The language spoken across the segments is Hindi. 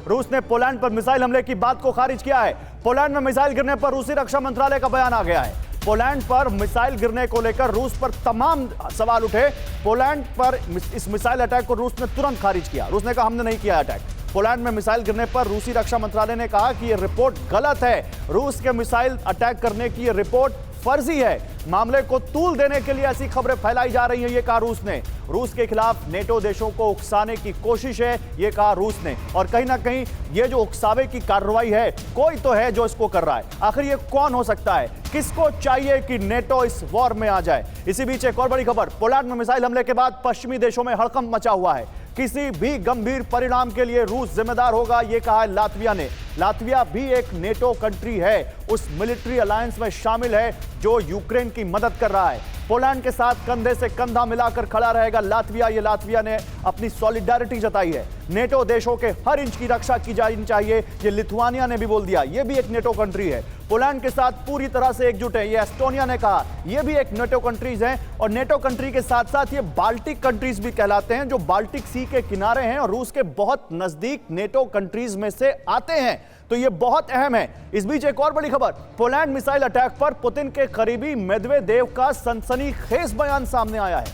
रूस ने पोलैंड पर मिसाइल हमले की बात को खारिज किया है। पोलैंड में मिसाइल गिरने पर रूसी रक्षा मंत्रालय का बयान आ गया है। पोलैंड पर मिसाइल गिरने को लेकर रूस पर तमाम सवाल उठे। पोलैंड पर इस मिसाइल अटैक को रूस ने तुरंत खारिज किया। रूस ने कहा हमने नहीं किया अटैक। पोलैंड में मिसाइल गिरने पर रूसी रक्षा मंत्रालय ने कहा कि यह रिपोर्ट गलत है। रूस के मिसाइल अटैक करने की यह रिपोर्ट फर्जी है। मामले को तूल देने के लिए ऐसी खबरें फैलाई जा रही हैं, यह कहा रूस ने। रूस के खिलाफ नेटो देशों को उकसाने की कोशिश है, यह कहा रूस ने। और कहीं ना कहीं यह जो उकसावे की कार्रवाई है, कोई तो है जो इसको कर रहा है। आखिर यह कौन हो सकता है? किसको चाहिए कि नेटो इस वॉर में आ जाए? इसी बीच एक और बड़ी खबर, पोलैंड में मिसाइल हमले के बाद पश्चिमी देशों में हड़कंप मचा हुआ है। किसी भी गंभीर परिणाम के लिए रूस जिम्मेदार होगा, यह कहा है लातविया ने। लातविया भी एक नेटो कंट्री है, उस मिलिट्री अलायंस में शामिल है जो यूक्रेन की मदद कर रहा है। पोलैंड के साथ कंधे से कंधा मिलाकर खड़ा रहेगा लातविया। ये लातविया ने अपनी सॉलिडारिटी जताई है। नेटो देशों के हर इंच की रक्षा की जानी चाहिए, ये लिथुआनिया ने भी बोल दिया। ये भी एक नेटो कंट्री है, पोलैंड के साथ पूरी तरह से एकजुट है। ये एस्टोनिया ने कहा, ये भी एक नेटो कंट्रीज हैं। और नेटो कंट्री के साथ साथ ये बाल्टिक कंट्रीज भी कहलाते हैं, जो बाल्टिक सी के किनारे हैं और रूस के बहुत नजदीक नेटो कंट्रीज में से आते हैं। तो ये बहुत अहम है। इस बीच एक और बड़ी खबर, पोलैंड मिसाइल अटैक पर पुतिन के करीबी मेदवेदेव का सनसनीखेज बयान सामने आया है।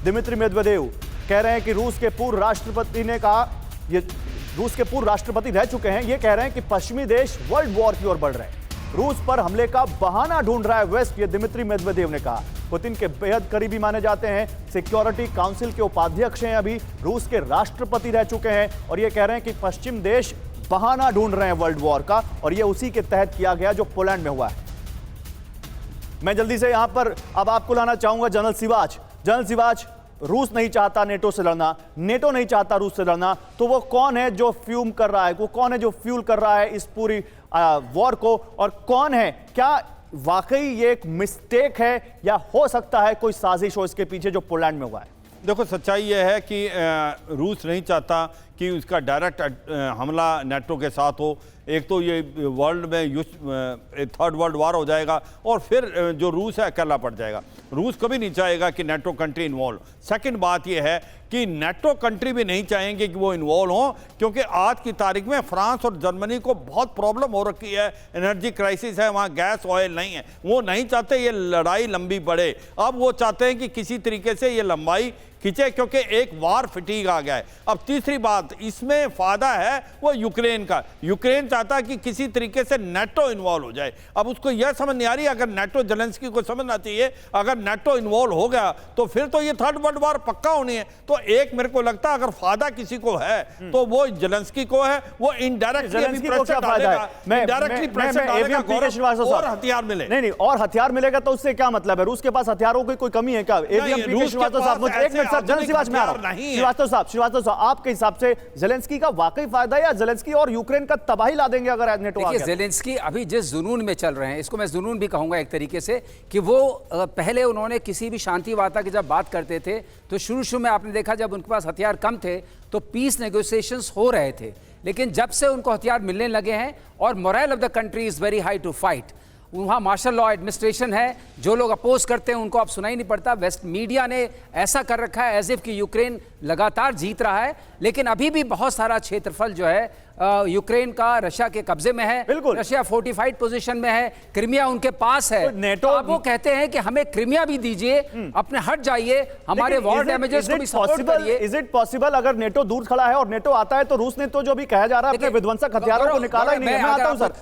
दिमित्री मेदवेदेव कह रहे हैं कि रूस के पूर्व राष्ट्रपति ने कहा, ये रूस के पूर्व राष्ट्रपति रह चुके हैं, ये कह रहे हैं कि पश्चिमी देश वर्ल्ड वॉर की ओर बढ़ रहे हैं। रूस पर हमले का बहाना ढूंढ रहा है वेस्ट, ये दिमित्री मेदवेदेव ने कहा। पुतिन के बेहद करीबी माने जाते हैं, सिक्योरिटी काउंसिल के उपाध्यक्ष हैं, अभी रूस के राष्ट्रपति रह चुके हैं। और ये कह रहे हैं कि पश्चिम देश बहाना ढूंढ रहे हैं वर्ल्ड वॉर का, और ये उसी के तहत किया गया जो पोलैंड में हुआ है। मैं जल्दी से यहां पर अब आपको लाना चाहूंगा जनरल सिवाच। जनरल सिवाच, रूस नहीं चाहता नेटो से लड़ना, नेटो नहीं चाहता रूस से लड़ना, तो वो कौन है जो फ्यूम कर रहा है, वो कौन है जो फ्यूल कर रहा है इस पूरी वॉर को, और कौन है? क्या वाकई ये एक मिस्टेक है या हो सकता है कोई साजिश हो इसके पीछे जो पोलैंड में हुआ है? देखो, सच्चाई यह है कि रूस नहीं चाहता कि उसका डायरेक्ट हमला नेटो के साथ हो। एक तो ये वर्ल्ड में थर्ड वर्ल्ड वार हो जाएगा और फिर जो रूस है अकेला पड़ जाएगा। रूस कभी नहीं चाहेगा कि नेटो कंट्री इन्वॉल्व। सेकंड बात यह है कि नेटो कंट्री भी नहीं चाहेंगे कि वो इन्वॉल्व हो, क्योंकि आज की तारीख में फ्रांस और जर्मनी को बहुत प्रॉब्लम हो रखी है, एनर्जी क्राइसिस है, वहाँ गैस ऑयल नहीं है। वो नहीं चाहते ये लड़ाई लंबी बढ़े। अब वो चाहते हैं कि किसी तरीके से ये लंबाई खींचे, क्योंकि एक वार फिटीग आ गया है। अब तीसरी बात इसमें फायदा है वो यूक्रेन का। यूक्रेन चाहता है कि किसी तरीके से नेटो इन्वॉल्व हो जाए। अब उसको यह समझ नहीं आ रही, अगर नेटो, जेलेंस्की को समझना चाहिए, अगर नेटो इन्वॉल्व हो गया तो फिर तो ये थर्ड वर्ल्ड वार पक्का होनी है। तो एक मेरे को लगता है अगर फायदा किसी को है तो वो जेलेंस्की को है। वो इनडायरेक्टली और हथियार मिले। नहीं, और हथियार मिलेगा तो उससे क्या मतलब है? रूस के पास हथियारों की कोई कमी है क्या? श्रीवास्तव साहब, आपके हिसाब से जेलेंस्की का वाकई फायदा है या जेलेंस्की और यूक्रेन का तबाही ला देंगे अगर नेटो आ गया? जेलेंस्की अभी जिस जुनून में चल रहे हैं, इसको मैं जुनून भी कहूंगा एक तरीके से, कि वो पहले उन्होंने किसी भी शांति वार्ता की जब बात करते थे तो शुरू में आपने देखा जब उनके पास हथियार कम थे तो पीस नेगोशिएशंस हो रहे थे। लेकिन जब से उनको हथियार मिलने लगे हैं और moral of the country is very high to fight, वहाँ मार्शल लॉ एडमिनिस्ट्रेशन है, जो लोग अपोज करते हैं उनको अब सुनाई नहीं पड़ता। वेस्ट मीडिया ने ऐसा कर रखा है एज इफ कि यूक्रेन लगातार जीत रहा है, लेकिन अभी भी बहुत सारा क्षेत्रफल जो है यूक्रेन का रशिया के कब्जे में है। रशिया फोर्टिफाइड पोजीशन में है, क्रीमिया उनके पास है। तो नेटो वो कहते हैं कि हमें क्रीमिया भी दीजिए, अपने हट जाइए, हमारे वॉर डैमेजेस को भी सपोर्ट करिए। Is it possible? अगर नेटो दूर खड़ा है और नेटो आता है तो रूस ने तो जो भी कहा जा रहा है अपने विध्वंसक हथियारों को निकाला ही नहीं है। मैं आता हूं सर।